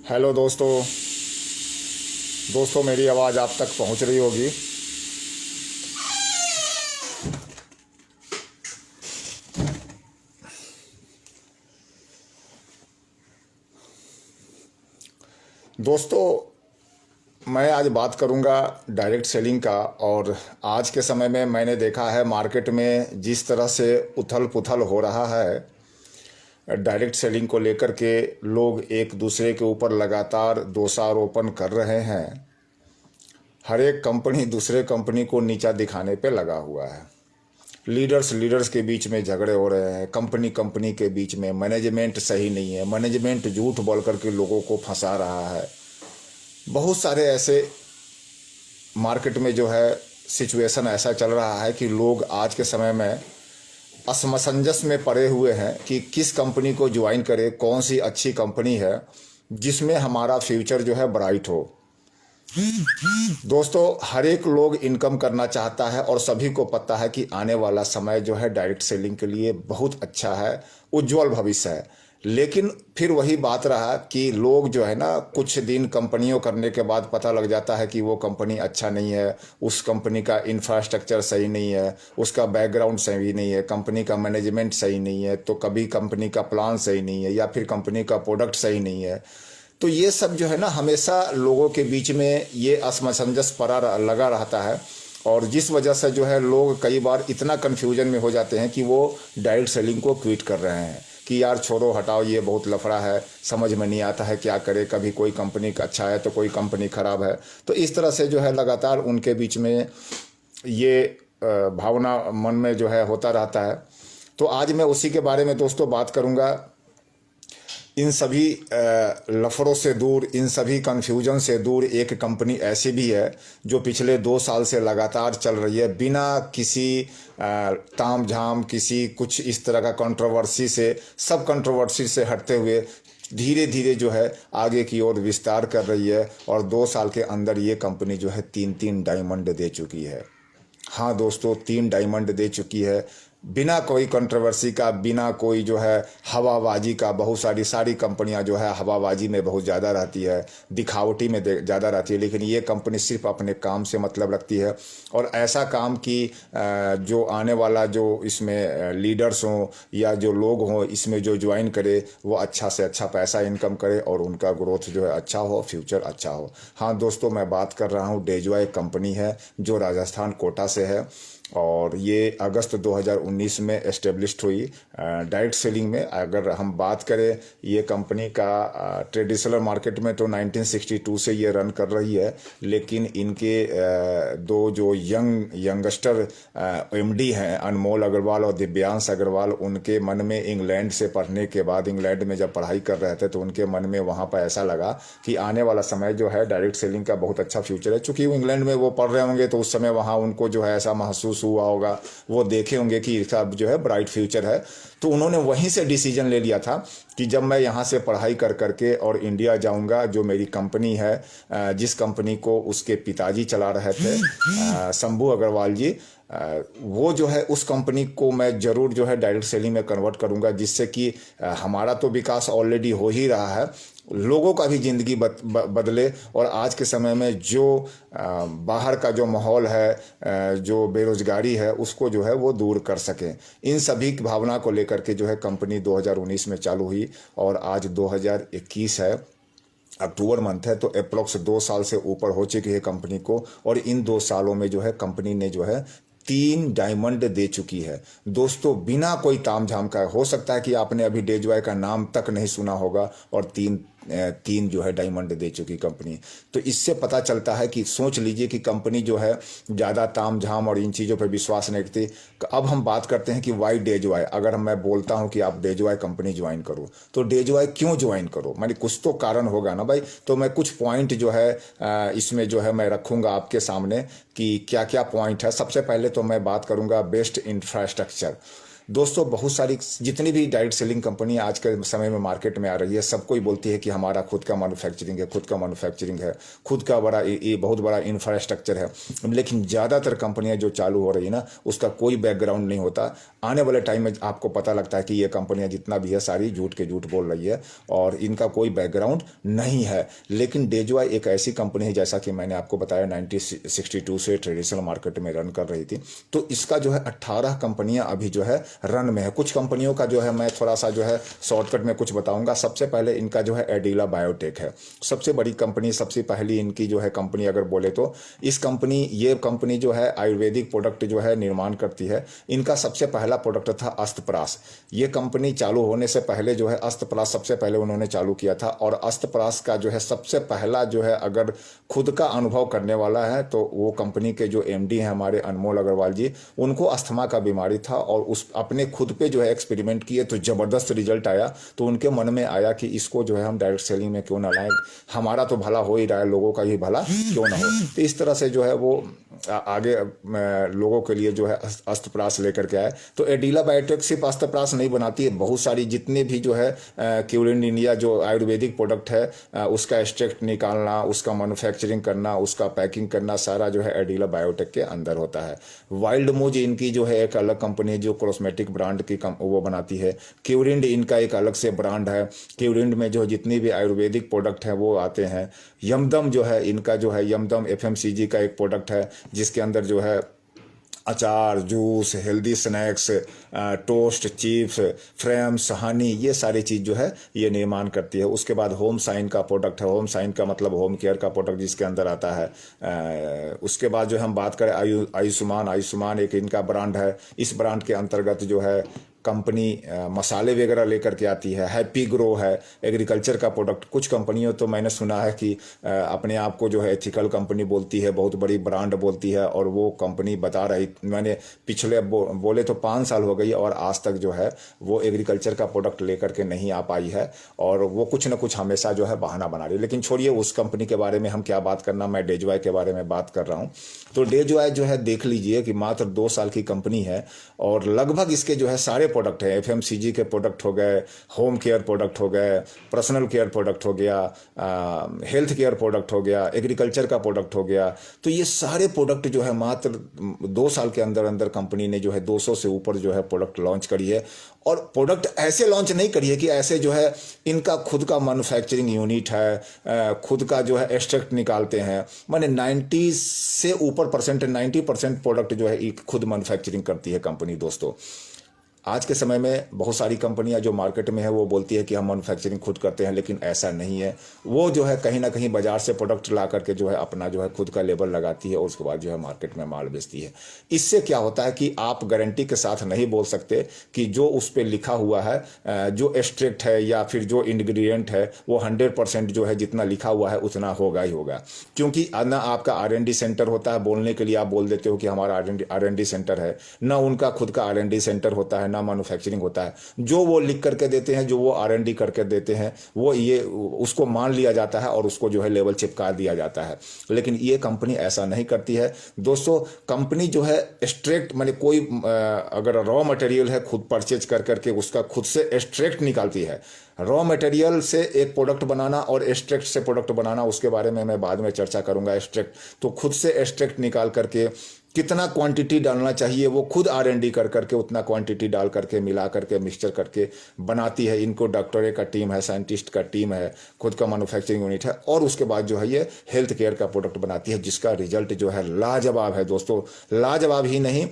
Hello दोस्तों। मेरी आवाज़ आप तक पहुंच रही होगी। दोस्तों, मैं आज बात करूंगा डायरेक्ट सेलिंग का। और आज के समय में मैंने देखा है मार्केट में जिस तरह से उथल पुथल हो रहा है डायरेक्ट सेलिंग को लेकर के, लोग एक दूसरे के ऊपर लगातार दोषारोपण कर रहे हैं। हर एक कंपनी दूसरे कंपनी को नीचा दिखाने पे लगा हुआ है। लीडर्स के बीच में झगड़े हो रहे हैं, कंपनी के बीच में मैनेजमेंट सही नहीं है, मैनेजमेंट झूठ बोल करके लोगों को फंसा रहा है। बहुत सारे ऐसे मार्केट में जो है सिचुएशन ऐसा चल रहा है कि लोग आज के समय में असमंजस में पड़े हुए हैं कि किस कंपनी को ज्वाइन करें, कौन सी अच्छी कंपनी है जिसमें हमारा फ्यूचर जो है ब्राइट हो। दोस्तों, हर एक लोग इनकम करना चाहता है और सभी को पता है कि आने वाला समय जो है डायरेक्ट सेलिंग के लिए बहुत अच्छा है, उज्जवल भविष्य है। लेकिन फिर वही बात रहा कि लोग जो है ना, कुछ दिन कंपनियों करने के बाद पता लग जाता है कि वो कंपनी अच्छा नहीं है, उस कंपनी का इंफ्रास्ट्रक्चर सही नहीं है, उसका बैकग्राउंड सही नहीं है, कंपनी का मैनेजमेंट सही नहीं है, तो कभी कंपनी का प्लान सही नहीं है या फिर कंपनी का प्रोडक्ट सही नहीं है। तो ये सब जो है ना, हमेशा लोगों के बीच में ये असमंजस पड़ा लगा रहता है। और जिस वजह से जो है लोग कई बार इतना कन्फ्यूजन में हो जाते हैं कि वो डायरेक्ट सेलिंग को क्विट कर रहे हैं कि यार छोड़ो, हटाओ, ये बहुत लफड़ा है, समझ में नहीं आता है क्या करे, कभी कोई कंपनी का अच्छा है तो कोई कंपनी ख़राब है। तो इस तरह से जो है लगातार उनके बीच में ये भावना मन में जो है होता रहता है। तो आज मैं उसी के बारे में दोस्तों बात करूँगा। इन सभी लफड़ों से दूर, इन सभी कन्फ्यूजन से दूर एक कंपनी ऐसी भी है जो पिछले 2 साल से लगातार चल रही है, बिना किसी ताम झाम, किसी कुछ इस तरह का कंट्रोवर्सी से, सब कंट्रोवर्सी से हटते हुए धीरे धीरे जो है आगे की ओर विस्तार कर रही है। और 2 साल के अंदर ये कंपनी जो है 3-3 डायमंड दे चुकी है। हाँ दोस्तों, 3 डायमंड दे चुकी है, बिना कोई कंट्रोवर्सी का, बिना कोई जो है हवाबाजी का। बहुत सारी कंपनियां जो है हवाबाजी में बहुत ज़्यादा रहती है, दिखावटी में ज़्यादा रहती है, लेकिन ये कंपनी सिर्फ अपने काम से मतलब रखती है। और ऐसा काम कि जो आने वाला जो इसमें लीडर्स हों या जो लोग हों इसमें जो ज्वाइन करे, वो अच्छा से अच्छा पैसा इनकम करे और उनका ग्रोथ जो है अच्छा हो, फ्यूचर अच्छा हो। हाँ दोस्तों, मैं बात कर रहा हूँ डेजॉय कंपनी है जो राजस्थान कोटा से है और ये अगस्त 2019 में एस्टेब्लिश्ड हुई। डायरेक्ट सेलिंग में अगर हम बात करें, ये कंपनी का ट्रेडिशनल मार्केट में तो 1962 से ये रन कर रही है, लेकिन इनके दो जो यंगस्टर एमडी हैं, अनमोल अग्रवाल और दिव्यांश अग्रवाल, उनके मन में इंग्लैंड से पढ़ने के बाद, इंग्लैंड में जब पढ़ाई कर रहे थे तो उनके मन में वहाँ पर ऐसा लगा कि आने वाला समय जो है डायरेक्ट सेलिंग का बहुत अच्छा फ्यूचर है। चूँकि वो इंग्लैंड में वो पढ़ रहे होंगे तो उस समय वहाँ उनको जो है ऐसा महसूस हुआ होगा, वो देखे होंगे कि इसका जो है ब्राइट फ्यूचर है। तो उन्होंने वहीं से डिसीजन ले लिया था कि जब मैं यहाँ से पढ़ाई कर करके और इंडिया जाऊँगा, जो मेरी कंपनी है, जिस कंपनी को उसके पिताजी चला रहे थे, शंभू अग्रवाल जी, वो जो है उस कंपनी को मैं ज़रूर जो है डायरेक्ट सेलिंग में कन्वर्ट करूँगा, जिससे कि हमारा तो विकास ऑलरेडी हो ही रहा है, लोगों का भी ज़िंदगी बदले। और आज के समय में जो बाहर का जो माहौल है, जो बेरोज़गारी है, उसको जो है वो दूर कर सकें। इन सभी की भावना को लेकर के जो है कंपनी 2019 में चालू हुई और आज 2021 है, अक्टूबर मंथ है, तो अप्रोक्स 2 साल से ऊपर हो चुकी है कंपनी को। और इन 2 सालों में जो है कंपनी ने जो है 3 डायमंड दे चुकी है दोस्तों, बिना कोई तामझाम का। हो सकता है कि आपने अभी डेजॉय का नाम तक नहीं सुना होगा और तीन जो है डायमंड दे चुकी कंपनी। तो इससे पता चलता है कि सोच लीजिए कि कंपनी जो है ज़्यादा तामझाम और इन चीज़ों पर विश्वास नहीं रखती। अब हम बात करते हैं कि वाई डेजॉय। अगर मैं बोलता हूं कि आप डेजॉय कंपनी ज्वाइन करो, तो डेजॉय क्यों ज्वाइन करो, मैंने कुछ तो कारण होगा ना भाई। तो मैं कुछ पॉइंट जो है इसमें जो है मैं रखूंगा आपके सामने कि क्या क्या पॉइंट है। सबसे पहले तो मैं बात करूंगा बेस्ट इंफ्रास्ट्रक्चर। दोस्तों बहुत सारी जितनी भी डायरेक्ट सेलिंग कंपनियां आज के समय में मार्केट में आ रही है, सबको ही बोलती है कि हमारा खुद का मैन्युफैक्चरिंग है, खुद का मैन्युफैक्चरिंग है, खुद का बड़ा ये बहुत बड़ा इंफ्रास्ट्रक्चर है। लेकिन ज़्यादातर कंपनियां जो चालू हो रही है ना, उसका कोई बैकग्राउंड नहीं होता। आने वाले टाइम में आपको पता लगता है कि ये कंपनियां जितना भी है सारी झूठ के झूठ बोल रही है और इनका कोई बैकग्राउंड नहीं है। लेकिन डेजॉय एक ऐसी कंपनी है, जैसा कि मैंने आपको बताया 1962 से ट्रेडिशनल मार्केट में रन कर रही थी। तो इसका जो है 18 कंपनियां अभी जो है रन में है। कुछ कंपनियों का जो है मैं थोड़ा सा जो है शॉर्टकट में कुछ बताऊंगा। सबसे पहले इनका जो है एडिला बायोटेक है, सबसे बड़ी कंपनी, सबसे पहली इनकी जो है कंपनी अगर बोले तो ये कंपनी जो है आयुर्वेदिक प्रोडक्ट जो है निर्माण करती है। इनका सबसे पहला प्रोडक्ट था अस्तप्रास। ये कंपनी चालू होने से पहले जो है अस्तप्रास सबसे पहले उन्होंने चालू किया था। और अस्तप्रास का जो है सबसे पहला जो है अगर खुद का अनुभव करने वाला है तो वो कंपनी के जो एमडी हैं हमारे अनमोल अग्रवाल जी, उनको अस्थमा का बीमारी था और उस अपने खुद पे जो है एक्सपेरिमेंट किए तो ज़बरदस्त रिजल्ट आया। तो उनके मन में आया कि इसको जो है हम डायरेक्ट सेलिंग में क्यों ना लाएं, हमारा तो भला हो ही रहा है, लोगों का ही भला क्यों ना हो। तो इस तरह से जो है वो आगे लोगों के लिए जो है अस्तप्रास लेकर के आए। तो एडिला बायोटेक सिर्फ अस्तप्रास नहीं बनाती है, बहुत सारी जितने भी जो है क्यूरिन इंडिया जो आयुर्वेदिक प्रोडक्ट है उसका एक्सट्रैक्ट निकालना, उसका मैन्युफैक्चरिंग करना, उसका पैकिंग करना, सारा जो है एडिला बायोटेक के अंदर होता है। वाइल्ड मूज इनकी जो है एक अलग कंपनी है जो कॉस्मेटिक ब्रांड की वो बनाती है। क्यूरिंड इनका एक अलग से ब्रांड है। क्यूरिंड में जो जितनी भी आयुर्वेदिक प्रोडक्ट हैं वो आते हैं। यमदम जो है इनका जो है यमदम एफएमसीजी का एक प्रोडक्ट है जिसके अंदर जो है अचार, juice, healthy snacks, toast, chips, frames, Honey, ये सारी चीज़ जो है ये निर्माण करती है। उसके बाद होम साइन का प्रोडक्ट है। होम साइन का मतलब होम केयर का प्रोडक्ट जिसके अंदर आता है। उसके बाद जो हम बात करें आयुष्मान एक इनका ब्रांड है। इस ब्रांड के अंतर्गत जो है कंपनी मसाले वगैरह लेकर के आती है। हैप्पी ग्रो है एग्रीकल्चर का प्रोडक्ट। कुछ कंपनियों तो मैंने सुना है कि अपने आप को जो है एथिकल कंपनी बोलती है, बहुत बड़ी ब्रांड बोलती है, और वो कंपनी बता रही, मैंने पिछले बोले तो 5 साल हो गई और आज तक जो है वो एग्रीकल्चर का प्रोडक्ट लेकर के नहीं आ पाई है और वो कुछ ना कुछ हमेशा जो है बहाना बना रही है। लेकिन छोड़िए उस कंपनी के बारे में हम क्या बात करना, मैं डेजॉय के बारे में बात कर रहा हूँ। तो डेजॉय जो है देख लीजिए कि मात्र 2 साल की कंपनी है और लगभग इसके जो है सारे प्रोडक्ट है। एफएमसीजी के प्रोडक्ट हो गए, होम केयर प्रोडक्ट हो गए, पर्सनल केयर प्रोडक्ट हो गया, हेल्थ केयर प्रोडक्ट हो गया, एग्रीकल्चर का प्रोडक्ट हो गया। तो ये सारे प्रोडक्ट जो है मात्र 2 साल के अंदर अंदर कंपनी ने जो है 200 से ऊपर जो है प्रोडक्ट लॉन्च करी है। और प्रोडक्ट ऐसे लॉन्च नहीं करी है कि ऐसे जो है इनका खुद का मैन्युफैक्चरिंग यूनिट है, खुद का जो है एक्सट्रैक्ट निकालते हैं। माने 90 से ऊपर परसेंट 90% प्रोडक्ट जो है खुद मैन्युफैक्चरिंग करती है कंपनी। दोस्तों आज के समय में बहुत सारी कंपनियां जो मार्केट में है वो बोलती है कि हम मैन्युफैक्चरिंग खुद करते हैं, लेकिन ऐसा नहीं है। वो जो है कहीं ना कहीं बाजार से प्रोडक्ट ला करके जो है अपना जो है खुद का लेबल लगाती है और उसके बाद जो है मार्केट में माल बेचती है। इससे क्या होता है कि आप गारंटी के साथ नहीं बोल सकते कि जो उस पर लिखा हुआ है, जो एक्सट्रैक्ट है या फिर जो इंग्रेडिएंट है वो 100% जो है जितना लिखा हुआ है उतना होगा ही होगा। क्योंकि ना आपका R&D सेंटर होता है, बोलने के लिए आप बोल देते हो कि हमारा R&D सेंटर है, ना उनका खुद का R&D सेंटर होता है, ना मैन्युफैक्चरिंग होता है। जो वो लिख करके देते हैं, जो वो R&D करके देते हैं, वो ये उसको मान लिया जाता है और उसको जो है लेवल चिपका दिया जाता है। लेकिन ये कंपनी ऐसा नहीं करती है। दोस्तों कंपनी जो है एक्सट्रैक्ट माने कोई अगर रॉ मटेरियल है खुद परचेज कर करके उसका खुद से एक्सट्रैक्ट निकालती है। रॉ मटेरियल से एक प्रोडक्ट बनाना और एक्सट्रैक्ट से प्रोडक्ट बनाना, उसके बारे में मैं बाद में चर्चा करूंगा। एक्सट्रैक्ट तो खुद से एक्सट्रैक्ट निकाल करके कितना क्वांटिटी डालना चाहिए वो खुद R&D कर करके उतना क्वांटिटी डाल करके मिला करके मिक्सचर करके बनाती है। इनको डॉक्टरों का टीम है, साइंटिस्ट का टीम है, खुद का मैन्युफैक्चरिंग यूनिट है और उसके बाद जो है ये हेल्थ केयर का प्रोडक्ट बनाती है जिसका रिजल्ट जो है लाजवाब है। दोस्तों लाजवाब ही नहीं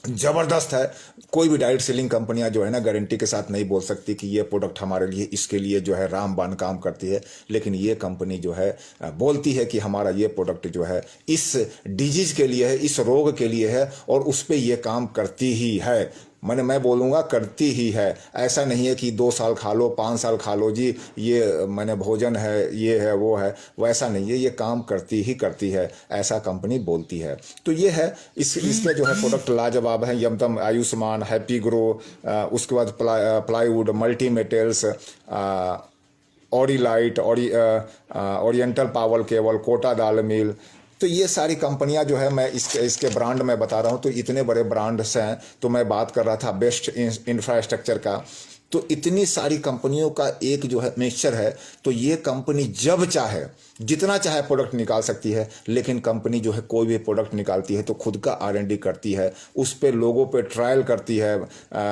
ज़बरदस्त है। कोई भी डायरेक्ट सेलिंग कंपनियां जो है ना गारंटी के साथ नहीं बोल सकती कि ये प्रोडक्ट हमारे लिए इसके लिए जो है रामबाण काम करती है, लेकिन ये कंपनी जो है बोलती है कि हमारा ये प्रोडक्ट जो है इस डिजीज के लिए है, इस रोग के लिए है और उस पर ये काम करती ही है। मैं बोलूँगा करती ही है। ऐसा नहीं है कि 2 साल खा लो, 5 साल खा लो जी, ये भोजन है, ये है, वो है, वैसा नहीं है। ये काम करती ही करती है, ऐसा कंपनी बोलती है। तो ये है इसके जो है प्रोडक्ट लाजवाब है। यमदम, आयुष्मान, हैप्पी ग्रो, उसके बाद प्लाईवुड, मल्टी मेटल्स, ऑरिलाइट, oriental power cable, Kota Dal mill, तो ये सारी कंपनियां जो है, मैं इसके ब्रांड में बता रहा हूं, तो इतने बड़े ब्रांड्स हैं। तो मैं बात कर रहा था बेस्ट इंफ्रास्ट्रक्चर का, तो इतनी सारी कंपनियों का एक जो है मिक्सचर है। तो ये कंपनी जब चाहे जितना चाहे प्रोडक्ट निकाल सकती है, लेकिन कंपनी जो है कोई भी प्रोडक्ट निकालती है तो खुद का R&D करती है, उस पे लोगों पे ट्रायल करती है।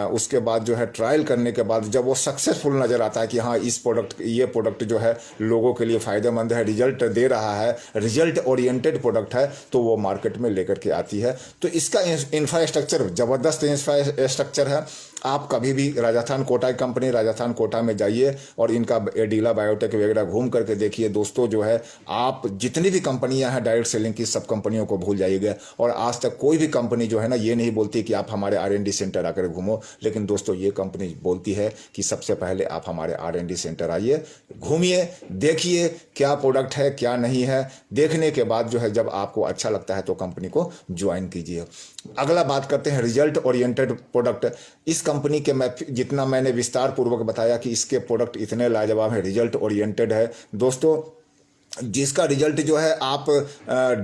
उसके बाद जो है ट्रायल करने के बाद जब वो सक्सेसफुल नज़र आता है कि हाँ ये प्रोडक्ट जो है लोगों के लिए फ़ायदेमंद है, रिजल्ट दे रहा है, रिजल्ट ओरिएंटेड प्रोडक्ट है, तो वो मार्केट में लेकर के आती है। तो इसका इंफ्रास्ट्रक्चर ज़बरदस्त इंफ्रास्ट्रक्चर है। आप कभी भी राजस्थान कोटा की कंपनी राजस्थान कोटा में जाइए और इनका एडीला बायोटेक वगैरह घूम करके देखिए दोस्तों। जो है आप जितनी भी कंपनियां हैं डायरेक्ट सेलिंग की, सब कंपनियों को भूल जाइएगा। और आज तक कोई भी कंपनी जो है ना ये नहीं बोलती कि आप हमारे R&D सेंटर आकर घूमो, लेकिन दोस्तों ये कंपनी बोलती है कि सबसे पहले आप हमारे R&D सेंटर आइए, घूमिए, देखिए क्या प्रोडक्ट है क्या नहीं है। देखने के बाद जो है जब आपको अच्छा लगता है तो कंपनी को ज्वाइन कीजिए। अगला बात करते हैं रिजल्ट ओरिएंटेड प्रोडक्ट। इस कंपनी के जितना मैंने विस्तार पूर्वक बताया कि इसके प्रोडक्ट इतने लाजवाब है, रिजल्ट ओरिएंटेड है दोस्तों, जिसका रिजल्ट जो है आप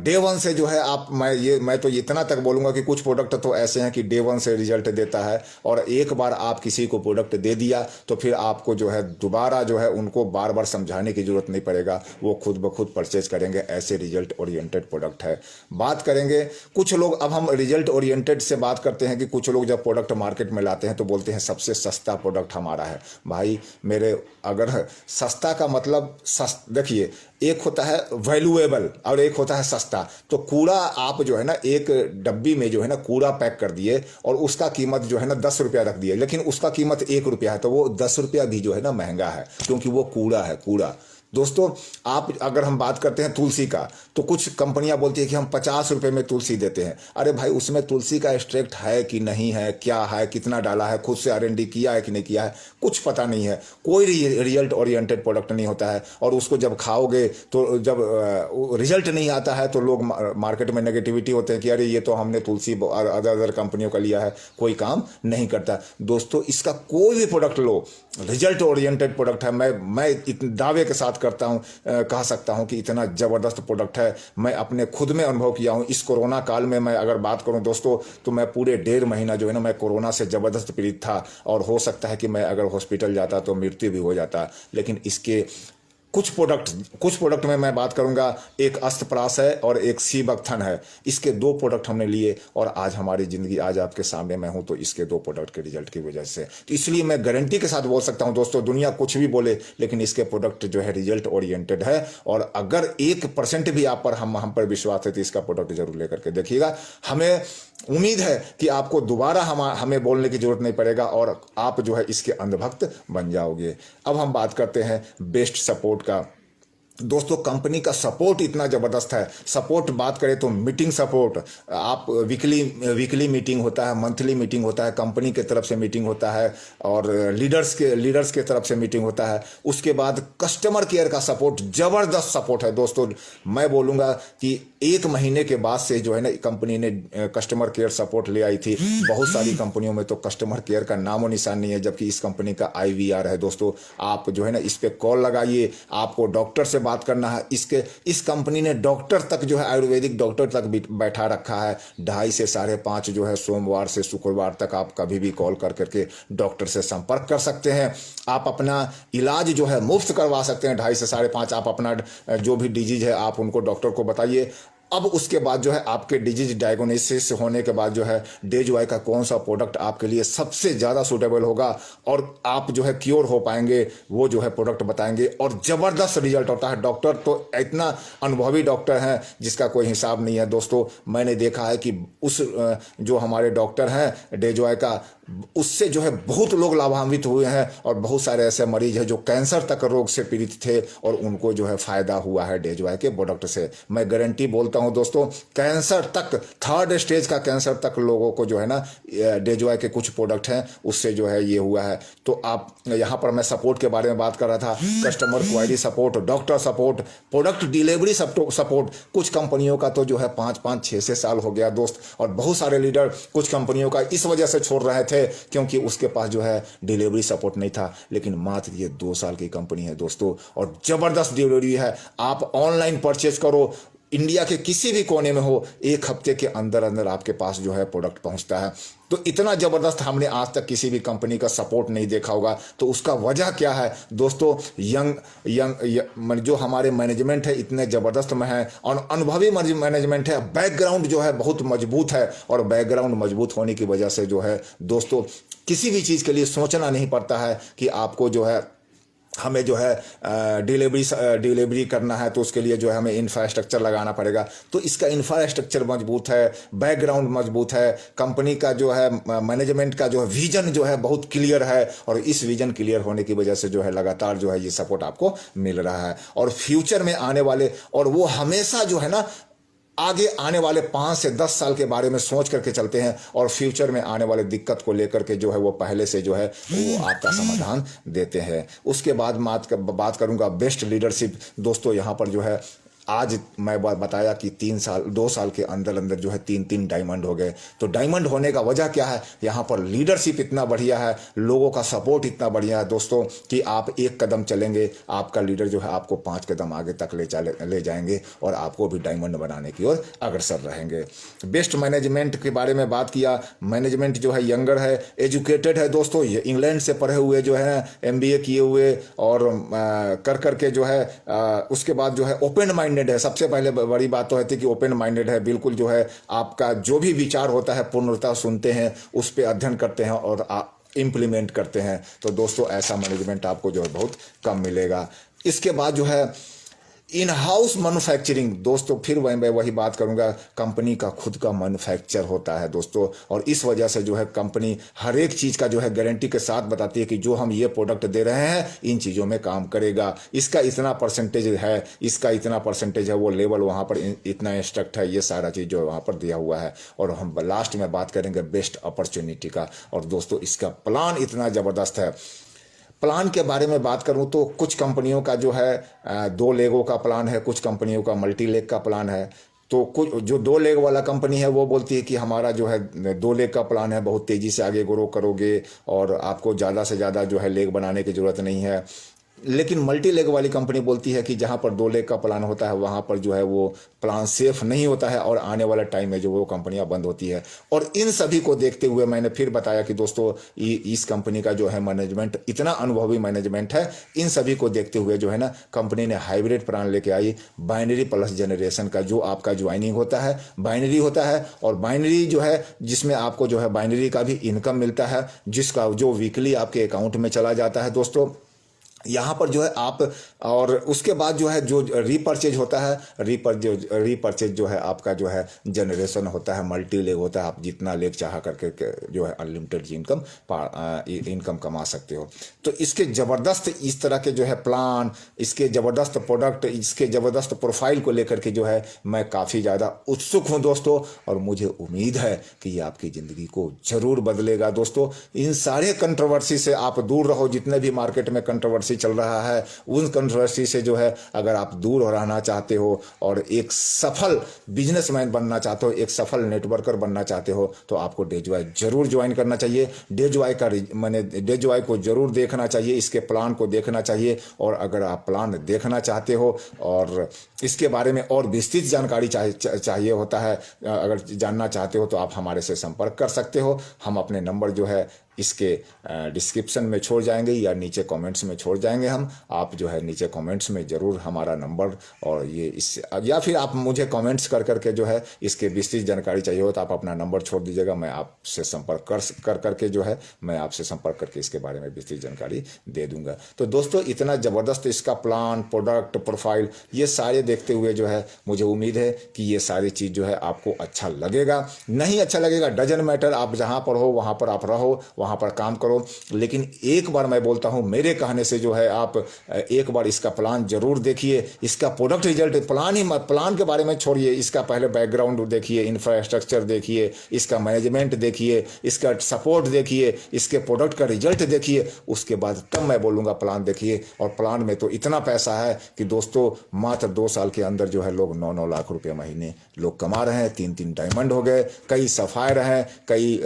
डे वन से जो है आप मैं तो इतना तक बोलूँगा कि कुछ प्रोडक्ट तो ऐसे हैं कि डे वन से रिजल्ट देता है। और एक बार आप किसी को प्रोडक्ट दे दिया तो फिर आपको जो है दोबारा जो है उनको बार बार समझाने की ज़रूरत नहीं पड़ेगा, वो खुद ब खुद परचेज करेंगे। ऐसे रिजल्ट ओरिएंटेड प्रोडक्ट है। बात करेंगे कुछ लोग, अब हम रिजल्ट ओरिएंटेड से बात करते हैं कि कुछ लोग जब प्रोडक्ट मार्केट में लाते हैं तो बोलते हैं सबसे सस्ता प्रोडक्ट हमारा है। भाई मेरे, अगर सस्ता का मतलब देखिए, एक होता है वैल्यूएबल और एक होता है सस्ता। तो कूड़ा आप जो है ना एक डब्बी में जो है ना कूड़ा पैक कर दिए और उसका कीमत जो है ना 10 रुपया रख दिए, लेकिन उसका कीमत 1 रुपया है, तो वो 10 रुपया भी जो है ना महंगा है, क्योंकि वो कूड़ा है, कूड़ा। दोस्तों आप, अगर हम बात करते हैं तुलसी का, तो कुछ कंपनियां बोलती है कि हम 50 रुपए में तुलसी देते हैं। अरे भाई उसमें तुलसी का एक्सट्रैक्ट है कि नहीं है, क्या है, कितना डाला है, खुद से R&D किया है कि नहीं किया है, कुछ पता नहीं है। कोई रिजल्ट ओरिएंटेड प्रोडक्ट नहीं होता है। और उसको जब खाओगे तो जब रिजल्ट नहीं आता है तो लोग मार्केट में नेगेटिविटी होते हैं कि अरे ये तो हमने तुलसी और अदर कंपनियों का लिया है, कोई काम नहीं करता। दोस्तों इसका कोई भी प्रोडक्ट लो, रिजल्ट ओरिएंटेड प्रोडक्ट है। मैं दावे के साथ करता हूं, कह सकता हूं कि इतना जबरदस्त प्रोडक्ट है। मैं अपने खुद में अनुभव किया हूं। इस कोरोना काल में मैं अगर बात करूं दोस्तों, तो मैं पूरे 1.5 महीना जो है ना मैं कोरोना से जबरदस्त पीड़ित था, और हो सकता है कि मैं अगर हॉस्पिटल जाता तो मृत्यु भी हो जाता। लेकिन इसके कुछ प्रोडक्ट में मैं बात करूंगा, एक अस्तप्रास है और एक सीबकथन है। इसके 2 प्रोडक्ट हमने लिए और आज हमारी ज़िंदगी, आज आपके सामने मैं हूं तो इसके 2 प्रोडक्ट के रिजल्ट की वजह से। तो इसलिए मैं गारंटी के साथ बोल सकता हूं दोस्तों, दुनिया कुछ भी बोले लेकिन इसके प्रोडक्ट जो है रिजल्ट ओरिएंटेड है। और अगर 1% भी आप पर हम पर विश्वास है तो इसका प्रोडक्ट जरूर लेकर के देखिएगा। हमें उम्मीद है कि आपको दोबारा हमें बोलने की जरूरत नहीं पड़ेगा और आप जो है इसके अंधभक्त बन जाओगे। अब हम बात करते हैं बेस्ट सपोर्ट का। दोस्तों कंपनी का सपोर्ट इतना ज़बरदस्त है। सपोर्ट बात करें तो मीटिंग सपोर्ट, आप वीकली मीटिंग होता है, मंथली मीटिंग होता है, कंपनी के तरफ से मीटिंग होता है और लीडर्स के तरफ से मीटिंग होता है। उसके बाद कस्टमर केयर का सपोर्ट, ज़बरदस्त सपोर्ट है दोस्तों। मैं बोलूँगा कि 1 महीने के बाद से जो है ना कंपनी ने कस्टमर केयर सपोर्ट ले आई थी। बहुत सारी कंपनियों में तो कस्टमर केयर का नामो निशान नहीं है, जबकि इस कंपनी का IVR है दोस्तों। आप जो है ना इस पर कॉल लगाइए, आपको डॉक्टर से बात करना है। इस कंपनी ने डॉक्टर तक जो है, आयुर्वेदिक डॉक्टर तक बैठा रखा है। 2:30 से 5:30 जो है सोमवार से शुक्रवार तक आप कभी भी कॉल कर करके डॉक्टर से संपर्क कर सकते हैं। आप अपना इलाज जो है मुफ्त करवा सकते हैं। 2:30 से 5:30 आप अपना जो भी डिजीज है आप उनको डॉक्टर को बताइए। अब उसके बाद जो है आपके डिजीज डायग्नोसिस होने के बाद जो है डेजवाई का कौन सा प्रोडक्ट आपके लिए सबसे ज़्यादा सूटेबल होगा और आप जो है क्योर हो पाएंगे, वो जो है प्रोडक्ट बताएंगे और ज़बरदस्त रिजल्ट होता है। डॉक्टर तो इतना अनुभवी डॉक्टर हैं जिसका कोई हिसाब नहीं है दोस्तों। मैंने देखा है कि उस जो हमारे डॉक्टर हैं डेजवाई का, उससे जो है बहुत लोग लाभान्वित हुए हैं और बहुत सारे ऐसे मरीज हैं जो कैंसर तक रोग से पीड़ित थे और उनको जो है फायदा हुआ है डेजवाई के प्रोडक्ट से। मैं गारंटी बोलता हूं दोस्तों, कैंसर तक, 3rd स्टेज का कैंसर तक लोगों को जो है ना डेजवाई के कुछ प्रोडक्ट हैं उससे जो है ये हुआ है। तो आप यहाँ पर मैं सपोर्ट के बारे में बात कर रहा था, customer query support, doctor support, product delivery support. कुछ कंपनियों का तो जो है 5-5, 6-6 साल हो गया दोस्त, और बहुत सारे लीडर कुछ कंपनियों का इस वजह से छोड़ रहे थे क्योंकि उसके पास जो है डिलीवरी सपोर्ट नहीं था। लेकिन मात्र ये 2 साल की कंपनी है दोस्तों और जबरदस्त डिलीवरी है। आप ऑनलाइन परचेज करो, इंडिया के किसी भी कोने में हो, 1 हफ्ते के अंदर अंदर आपके पास जो है प्रोडक्ट पहुंचता है। तो इतना ज़बरदस्त हमने आज तक किसी भी कंपनी का सपोर्ट नहीं देखा होगा। तो उसका वजह क्या है दोस्तों? जो हमारे मैनेजमेंट है इतने ज़बरदस्त में है और अनुभवी मैनेजमेंट है, बैकग्राउंड जो है बहुत मजबूत है, और बैकग्राउंड मजबूत होने की वजह से जो है दोस्तों किसी भी चीज़ के लिए सोचना नहीं पड़ता है कि आपको जो है हमें जो है डिलीवरी करना है तो उसके लिए जो है हमें इंफ्रास्ट्रक्चर लगाना पड़ेगा। तो इसका इंफ्रास्ट्रक्चर मजबूत है, बैकग्राउंड मजबूत है, कंपनी का जो है मैनेजमेंट का जो है विजन जो है बहुत क्लियर है, और इस विजन क्लियर होने की वजह से जो है लगातार जो है ये सपोर्ट आपको मिल रहा है। और फ्यूचर में आने वाले, और वो हमेशा जो है ना आगे आने वाले 5 से 10 साल के बारे में सोच करके चलते हैं, और फ्यूचर में आने वाले दिक्कत को लेकर के जो है वो पहले से जो है वो आपका समाधान देते हैं। उसके बाद बात करूंगा बेस्ट लीडरशिप। दोस्तों यहाँ पर जो है आज मैं बताया कि 2 साल के अंदर अंदर जो है 3 डायमंड हो गए। तो डायमंड होने का वजह क्या है? यहाँ पर लीडरशिप इतना बढ़िया है, लोगों का सपोर्ट इतना बढ़िया है दोस्तों कि आप 1 कदम चलेंगे, आपका लीडर जो है आपको 5 कदम आगे तक ले जाएंगे, और आपको भी डायमंड बनाने की ओर अग्रसर रहेंगे। बेस्ट मैनेजमेंट के बारे में बात किया। मैनेजमेंट जो है यंगर है, एजुकेटेड है दोस्तों, ये इंग्लैंड से पढ़े हुए जो है MBA किए हुए, और करके जो है उसके बाद जो है ओपन माइंडेड है। सबसे पहले बड़ी बात तो है कि ओपन माइंडेड है, बिल्कुल जो है आपका जो भी विचार होता है पूर्णतः सुनते हैं, उस पर अध्ययन करते हैं और इम्प्लीमेंट करते हैं। तो दोस्तों ऐसा मैनेजमेंट आपको जो है बहुत कम मिलेगा। इसके बाद जो है इन हाउस मैन्युफैक्चरिंग। दोस्तों फिर मैं वही बात करूंगा, कंपनी का खुद का मैन्युफैक्चर होता है दोस्तों, और इस वजह से जो है कंपनी हर एक चीज़ का जो है गारंटी के साथ बताती है कि जो हम ये प्रोडक्ट दे रहे हैं इन चीज़ों में काम करेगा, इसका इतना परसेंटेज है, इसका इतना परसेंटेज है, वो लेवल वहाँ पर इतना इंस्ट्रक्ट है, ये सारा चीज़ जो वहाँ पर दिया हुआ है। और हम लास्ट में बात करेंगे बेस्ट अपॉर्चुनिटी का। और दोस्तों इसका प्लान इतना ज़बरदस्त है। प्लान के बारे में बात करूं तो कुछ कंपनियों का जो है 2 लेगों का प्लान है, कुछ कंपनियों का मल्टी लेग का प्लान है। तो कुछ जो 2 लेग वाला कंपनी है वो बोलती है कि हमारा जो है 2 लेग का प्लान है, बहुत तेज़ी से आगे ग्रो करोगे और आपको ज़्यादा से ज़्यादा जो है लेग बनाने की ज़रूरत नहीं है। लेकिन मल्टी लेग वाली कंपनी बोलती है कि जहाँ पर 2 लेग का प्लान होता है वहाँ पर जो है वो प्लान सेफ नहीं होता है, और आने वाला टाइम में जो वो कंपनियाँ बंद होती है। और इन सभी को देखते हुए मैंने फिर बताया कि दोस्तों इस कंपनी का जो है मैनेजमेंट इतना अनुभवी मैनेजमेंट है। इन सभी को देखते हुए जो है ना कंपनी ने हाइब्रिड प्लान लेके आई, बाइनरी प्लस जनरेशन का। जो आपका ज्वाइनिंग होता है बाइनरी होता है, और बाइनरी जो है जिसमें आपको जो है बाइनरी का भी इनकम मिलता है, जिसका जो वीकली आपके अकाउंट में चला जाता है दोस्तों। यहाँ पर जो है आप, और उसके बाद जो है जो रीपर्चेज होता है, रीपर्चेज जो है आपका जो है जनरेशन होता है, मल्टी लेग होता है। आप जितना लेग चाह करके जो है अनलिमिटेड इनकम कमा सकते हो। तो इसके ज़बरदस्त इस तरह के जो है प्लान, इसके ज़बरदस्त प्रोडक्ट, इसके ज़बरदस्त प्रोफाइल को लेकर के जो है मैं काफ़ी ज़्यादा उत्सुक हूँ दोस्तों, और मुझे उम्मीद है कि ये आपकी ज़िंदगी को ज़रूर बदलेगा दोस्तों। इन सारे कंट्रोवर्सी से आप दूर रहो, जितने भी मार्केट में कंट्रोवर्सी चल रहा है उन कंट्रोवर्सी से जो है अगर आप दूर रहना चाहते हो और एक सफल बिजनेसमैन बनना चाहते हो, एक सफल नेटवर्कर बनना चाहते हो, तो आपको डेजवाई जरूर ज्वाइन करना चाहिए। डेजवाई को जरूर देखना चाहिए, इसके प्लान को देखना चाहिए। और अगर आप प्लान देखना चाहते हो और इसके बारे में और विस्तृत जानकारी चाहिए होता है, अगर जानना चाहते हो तो आप हमारे से संपर्क कर सकते हो। हम अपने नंबर जो है इसके डिस्क्रिप्शन में छोड़ जाएंगे या नीचे कमेंट्स में छोड़ जाएंगे। हम आप जो है नीचे कमेंट्स में ज़रूर हमारा नंबर और ये इस, या फिर आप मुझे कमेंट्स कर करके जो है इसके विस्तृत जानकारी चाहिए हो तो आप अपना नंबर छोड़ दीजिएगा। मैं आपसे संपर्क कर करके जो है मैं आपसे संपर्क करके इसके बारे में विस्तृत जानकारी दे दूंगा। तो दोस्तों इतना ज़बरदस्त इसका प्लान, प्रोडक्ट, प्रोफाइल, ये सारे देखते हुए जो है मुझे उम्मीद है कि ये सारी चीज़ जो है आपको अच्छा लगेगा। नहीं अच्छा लगेगा डजंट मैटर, आप जहाँ पर हो वहाँ पर आप रहो, वहाँ पर काम करो। लेकिन एक बार मैं बोलता हूँ, मेरे कहने से जो है आप एक बार इसका प्लान जरूर देखिए। इसका प्रोडक्ट रिजल्ट प्लान के बारे में छोड़िए, इसका पहले बैकग्राउंड देखिए, इंफ्रास्ट्रक्चर देखिए, इसका मैनेजमेंट देखिए, इसका सपोर्ट देखिए, इसके प्रोडक्ट का रिजल्ट देखिए, उसके बाद तब मैं बोलूँगा प्लान देखिए। और प्लान में तो इतना पैसा है कि दोस्तों मात्र 2 साल के अंदर जो है लोग 9-9 लाख रुपये महीने लोग कमा रहे हैं। 3-3 डायमंड हो गए, कई सफायर हैं, कई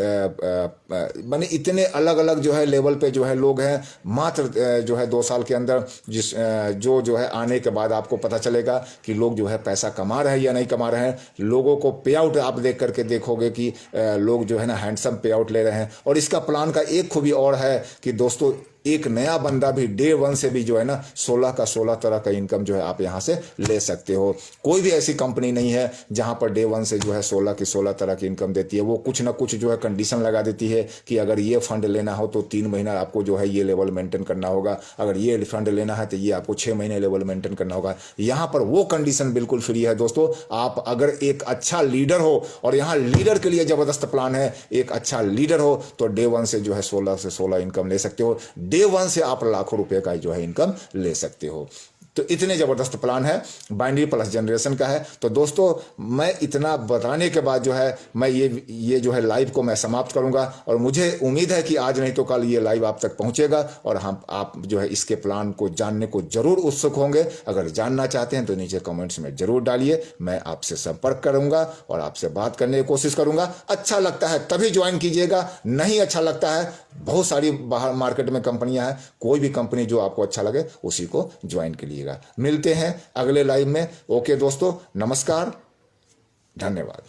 माने इतने इतने अलग अलग जो है लेवल पे जो है लोग हैं, मात्र जो है 2 साल के अंदर जो है आने के बाद आपको पता चलेगा कि लोग जो है पैसा कमा रहे हैं या नहीं कमा रहे हैं। लोगों को पे आउट आप देख करके देखोगे कि लोग जो है ना हैंडसम पे आउट ले रहे हैं। और इसका प्लान का एक खूबी और है कि दोस्तों, एक नया बंदा भी डे 1 से भी जो है ना 16 का 16 तरह का इनकम जो है आप यहां से ले सकते हो। कोई भी ऐसी कंपनी नहीं है जहां पर डे 1 से जो है 16 की 16 तरह की इनकम देती है। वो कुछ ना कुछ जो है कंडीशन लगा देती है कि अगर ये फंड लेना हो तो 3 महीना आपको जो है ये लेवल मेंटेन करना होगा, अगर ये फंड लेना है तो ये आपको 6 महीने लेवल मेंटेन करना होगा। यहां पर वो कंडीशन बिल्कुल फ्री है दोस्तों। आप अगर एक अच्छा लीडर हो, और यहां लीडर के लिए जबरदस्त प्लान है, एक अच्छा लीडर हो तो डे 1 से जो है 16 से 16 इनकम ले सकते हो। डे 1 से आप लाखों रुपए का जो है इनकम ले सकते हो। तो इतने जबरदस्त प्लान है, बाइनरी प्लस जनरेशन का है। तो दोस्तों, मैं इतना बताने के बाद जो है मैं ये जो है लाइव को मैं समाप्त करूंगा। और मुझे उम्मीद है कि आज नहीं तो कल ये लाइव आप तक पहुंचेगा और आप जो है इसके प्लान को जानने को जरूर उत्सुक होंगे। अगर जानना चाहते हैं तो नीचे कमेंट्स में जरूर डालिए, मैं आपसे संपर्क करूंगा और आपसे बात करने की कोशिश करूंगा। अच्छा लगता है तभी ज्वाइन कीजिएगा, नहीं अच्छा लगता है, बहुत सारी बाहर मार्केट में कंपनियां हैं, कोई भी कंपनी जो आपको अच्छा लगे उसी को ज्वाइन कीजिएगा। मिलते हैं अगले लाइव में। ओके दोस्तों, नमस्कार, धन्यवाद।